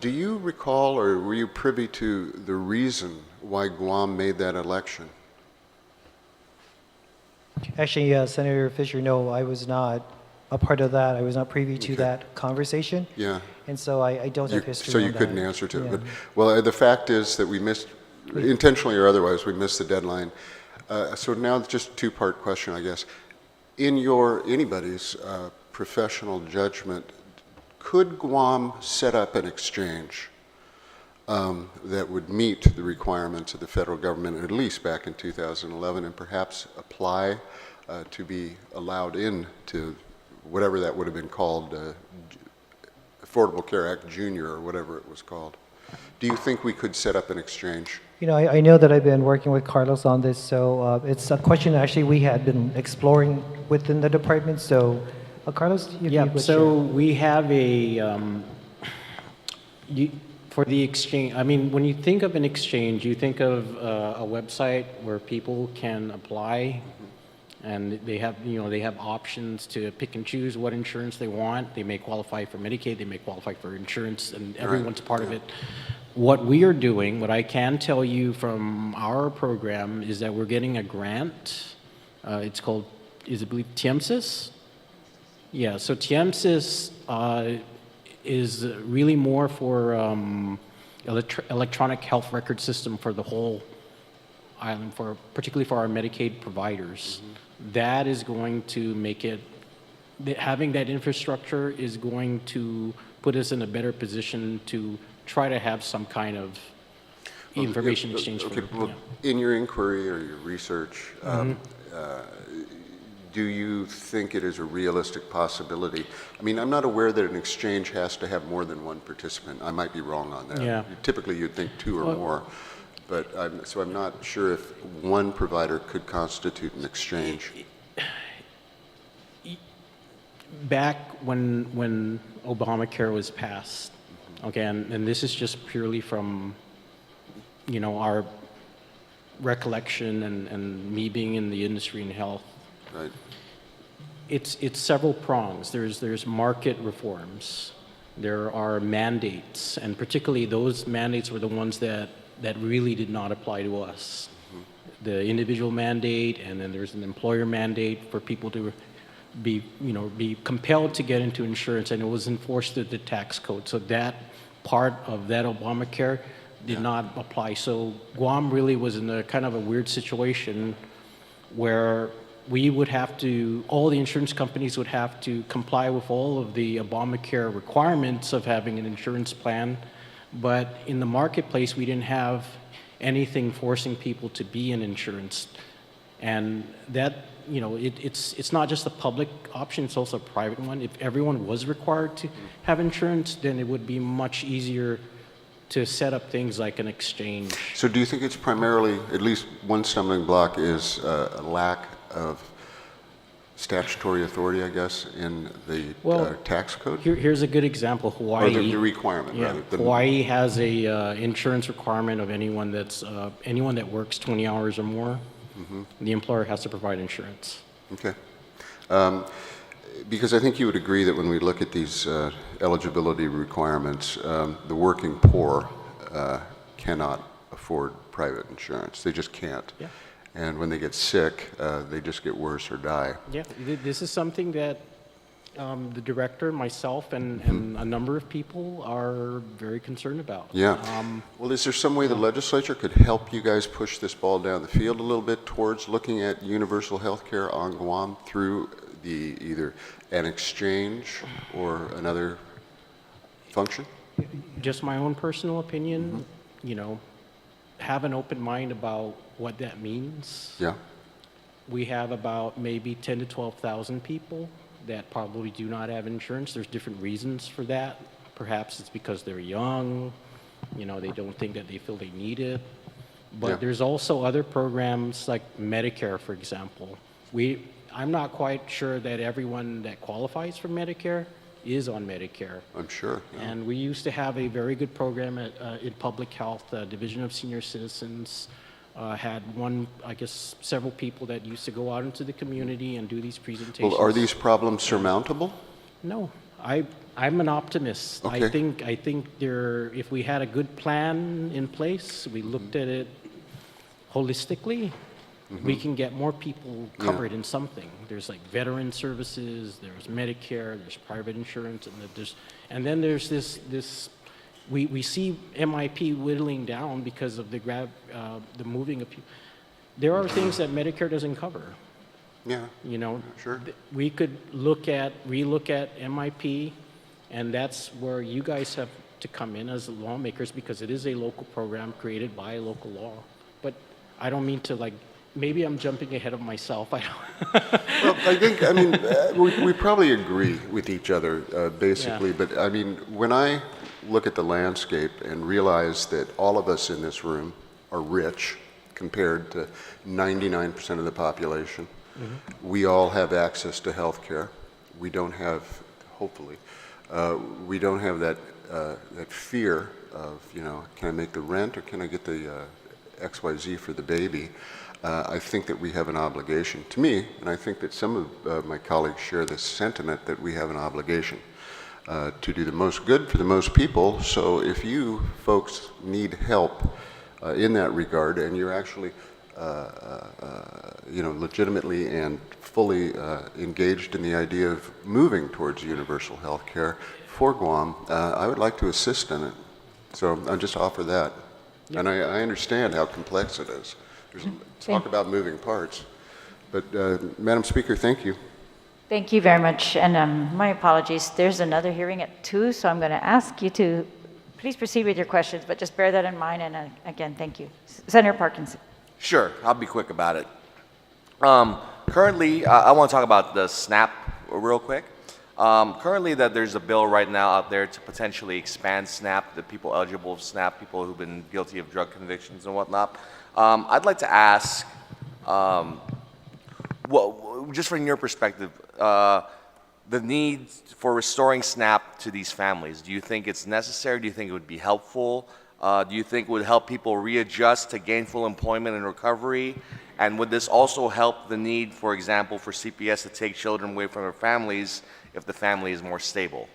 Do you recall, or were you privy to the reason why Guam made that election? Actually, Senator Fisher, no, I was not a part of that. I was not privy to that conversation. Yeah. And so I don't have history So on you that. couldn't answer to it. Yeah. But, well, the fact is that we missed, intentionally or otherwise, we missed the deadline. So now it's just a two-part question, I guess. In anybody's professional judgment, could Guam set up an exchange that would meet the requirements of the federal government, at least back in 2011, and perhaps apply to be allowed in to whatever that would have been called, Affordable Care Act Junior or whatever it was called? Do you think we could set up an exchange? You know, I know that I've been working with Carlos on this, so it's a question actually we had been exploring within the department. So, Carlos, We have for the exchange. I mean, when you think of an exchange, you think of a website where people can apply, and they have options to pick and choose what insurance they want. They may qualify for Medicaid, they may qualify for insurance, and everyone's part of it. What we are doing, what I can tell you from our program, is that we're getting a grant. It's called, I believe, TIEMSIS? Yeah, so TIEMSIS is really more for electronic health record system for the whole island, particularly for our Medicaid providers. That is going to make it, having that infrastructure is going to put us in a better position to try to have some kind of information exchange. In your inquiry or your research, do you think it is a realistic possibility? I mean, I'm not aware that an exchange has to have more than one participant. I might be wrong on that. Yeah. Typically, you'd think two or more. But I'm not sure if one provider could constitute an exchange. Back when Obamacare was passed, okay, and this is just purely from, our recollection and me being in the industry in health. Right. It's several prongs. There's market reforms. There are mandates, and particularly those mandates were the ones that really did not apply to us. The individual mandate, and then there's an employer mandate for people to be compelled to get into insurance, and it was enforced through the tax code. So that part of that Obamacare did not apply. So Guam really was in a kind of a weird situation where we would have to, all the insurance companies would have to comply with all of the Obamacare requirements of having an insurance plan. But in the marketplace, we didn't have anything forcing people to be in insurance. And that, you know, it's not just a public option, it's also a private one. If everyone was required to have insurance, then it would be much easier to set up things like an exchange. So do you think it's primarily, at least one stumbling block is a lack of statutory authority, I guess, in the tax code? Here's a good example, Hawaii. Or the requirement, rather. Hawaii has a insurance requirement of anyone that's, anyone that works 20 hours or more. The employer has to provide insurance. Okay. Because I think you would agree that when we look at these eligibility requirements, the working poor cannot afford private insurance. They just can't. Yeah. And when they get sick, they just get worse or die. Yeah, this is something that the director, myself, and a number of people are very concerned about. Yeah. Well, is there some way the legislature could help you guys push this ball down the field a little bit towards looking at universal health care on Guam through the either an exchange or another function? Just my own personal opinion, you know, have an open mind about what that means. Yeah. We have about maybe 10 to 12,000 people that probably do not have insurance. There's different reasons for that. Perhaps it's because they're young, you know, they don't think that they feel they need it. But there's also other programs like Medicare, for example. I'm not quite sure that everyone that qualifies for Medicare is on Medicare. I'm sure. Yeah. And we used to have a very good program at, in public health, Division of Senior Citizens. Had one, I guess, several people that used to go out into the community and do these presentations. Well, are these problems surmountable? No, I'm an optimist. Okay. I think if we had a good plan in place, we looked at it holistically, we can get more people covered in something. There's like veteran services, there's Medicare, there's private insurance, and then there's this. We see MIP whittling down because of the moving of people. There are things that Medicare doesn't cover. Yeah. You know, sure. We could relook at MIP, and that's where you guys have to come in as lawmakers because it is a local program created by local law. But I don't mean to maybe I'm jumping ahead of myself. Well, I think, I mean, we probably agree with each other, basically. Yeah. But, I mean, when I look at the landscape and realize that all of us in this room are rich compared to 99% of the population, we all have access to health care. We don't have, hopefully, we don't have that fear of, you know, can I make the rent or can I get the XYZ for the baby? I think that we have an obligation, to me, and I think that some of my colleagues share this sentiment that we have an obligation to do the most good for the most people. So if you folks need help in that regard, and you're actually, you know, legitimately and fully engaged in the idea of moving towards universal health care for Guam, I would like to assist in it. So I'll just offer that. Yep. And I understand how complex it is. There's talk about moving parts. But Madam Speaker, thank you. Thank you very much. And my apologies. There's another hearing at 2, so I'm going to ask you to please proceed with your questions, but just bear that in mind. And again, thank you. Senator Parkinson. Sure, I'll be quick about it. Currently, I want to talk about the SNAP real quick. Currently, there's a bill right now out there to potentially expand SNAP, the people eligible for SNAP, people who've been guilty of drug convictions and whatnot. I'd like to ask, just from your perspective, the need for restoring SNAP to these families. Do you think it's necessary? Do you think it would be helpful? Do you think it would help people readjust to gainful employment and recovery? And would this also help the need, for example, for CPS to take children away from their families if the family is more stable?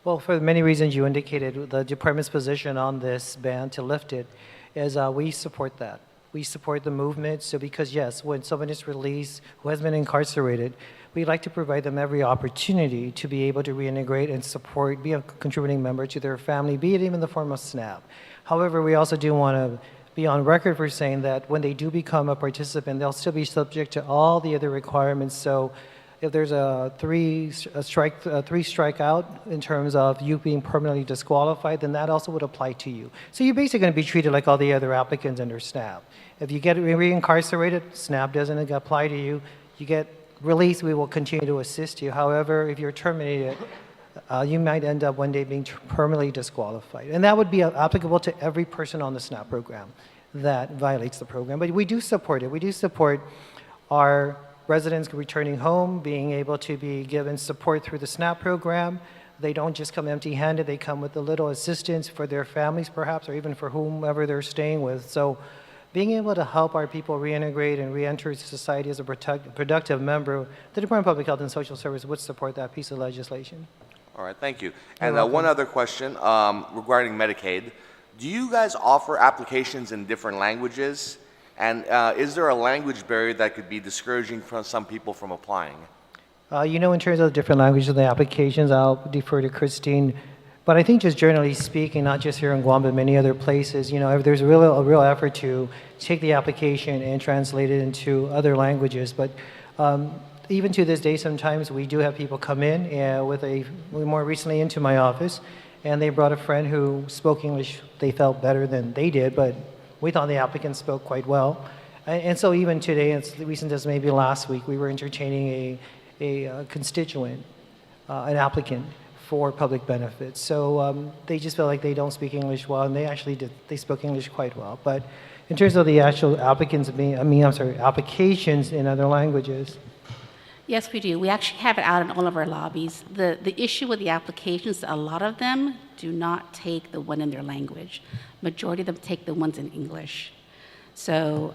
Well, for the many reasons you indicated, the department's position on this ban to lift it is we support that. We support the movement. So because, yes, when someone is released who has been incarcerated, we'd like to provide them every opportunity to be able to reintegrate and support, be a contributing member to their family, be it even in the form of SNAP. However, we also do want to be on record for saying that when they do become a participant, they'll still be subject to all the other requirements. So if there's a three strike out in terms of you being permanently disqualified, then that also would apply to you. So you're basically going to be treated like all the other applicants under SNAP. If you get reincarcerated, SNAP doesn't apply to you. You get released, we will continue to assist you. However, if you're terminated, you might end up one day being permanently disqualified. And that would be applicable to every person on the SNAP program that violates the program. But we do support it. We do support our residents returning home, being able to be given support through the SNAP program. They don't just come empty-handed. They come with a little assistance for their families, perhaps, or even for whomever they're staying with. So being able to help our people reintegrate and reenter society as a productive member, the Department of Public Health and Social Service would support that piece of legislation. All right, thank you. And one other question regarding Medicaid. Do you guys offer applications in different languages? And is there a language barrier that could be discouraging for some people from applying? You know, in terms of the different languages of the applications, I'll defer to Christine. But I think just generally speaking, not just here in Guam, but many other places, you know, there's a real effort to take the application and translate it into other languages. But even to this day, sometimes we do have people come in more recently into my office, and they brought a friend who spoke English. They felt better than they did, but we thought the applicant spoke quite well. And so even today, as recent as maybe last week, we were entertaining a constituent, an applicant for public benefits. So they just felt like they don't speak English well, and they actually did. They spoke English quite well. But in terms of the actual applicants, applications in other languages. Yes, we do. We actually have it out in all of our lobbies. The issue with the applications, a lot of them do not take the one in their language. Majority of them take the ones in English. So,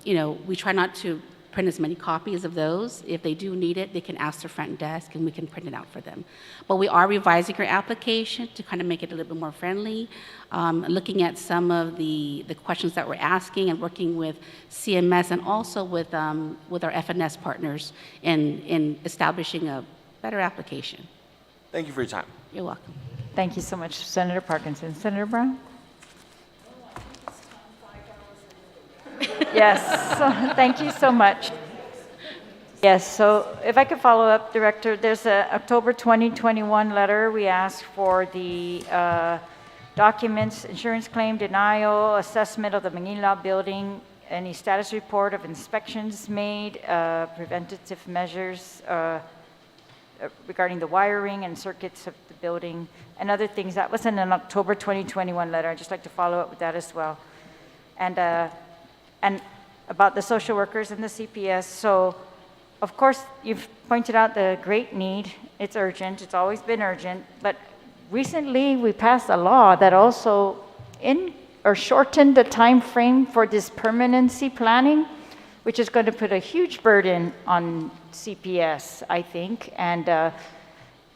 you know, we try not to print as many copies of those. If they do need it, they can ask their front desk and we can print it out for them. But we are revising our application to kind of make it a little bit more friendly, looking at some of the questions that we're asking and working with CMS and also with our FNS partners in establishing a better application. Thank you for your time. You're welcome. Thank you so much, Senator Parkinson. Senator Brown? Yes, thank you so much. Yes, so if I could follow up, Director, there's a October 2021 letter. We asked for the documents, insurance claim denial, assessment of the Manila building, any status report of inspections made, preventative measures regarding the wiring and circuits of the building, and other things. That was in an October 2021 letter. I'd just like to follow up with that as well. And about the social workers and the CPS. So, of course, you've pointed out the great need. It's urgent. It's always been urgent. But recently, we passed a law that also shortened the time frame for this permanency planning, which is going to put a huge burden on CPS, I think, and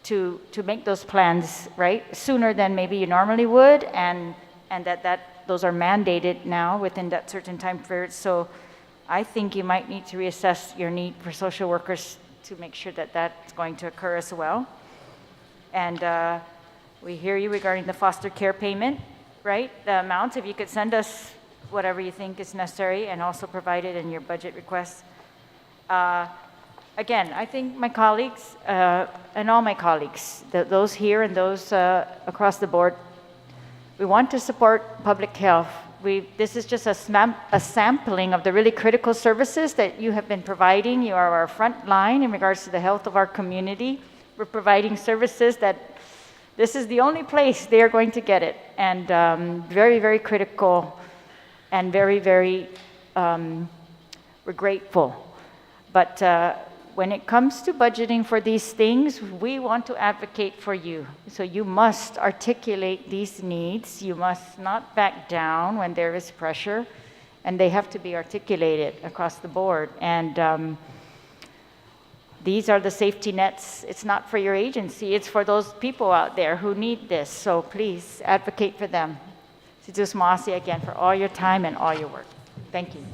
to make those plans right sooner than maybe you normally would, and those are mandated now within that certain time period. So I think you might need to reassess your need for social workers to make sure that that's going to occur as well. And we hear you regarding the foster care payment, right? The amounts, if you could send us whatever you think is necessary and also provide it in your budget requests. Again, I think my colleagues and all my colleagues, those here and those across the board, we want to support public health. This is just a sampling of the really critical services that you have been providing. You are our front line in regards to the health of our community. We're providing services that this is the only place they are going to get it. And very, very critical and very, very, we're grateful. But when it comes to budgeting for these things, we want to advocate for you. So you must articulate these needs. You must not back down when there is pressure, and they have to be articulated across the board. And these are the safety nets. It's not for your agency. It's for those people out there who need this. So please advocate for them. Pt.2 again for all your time and all your work. Thank you.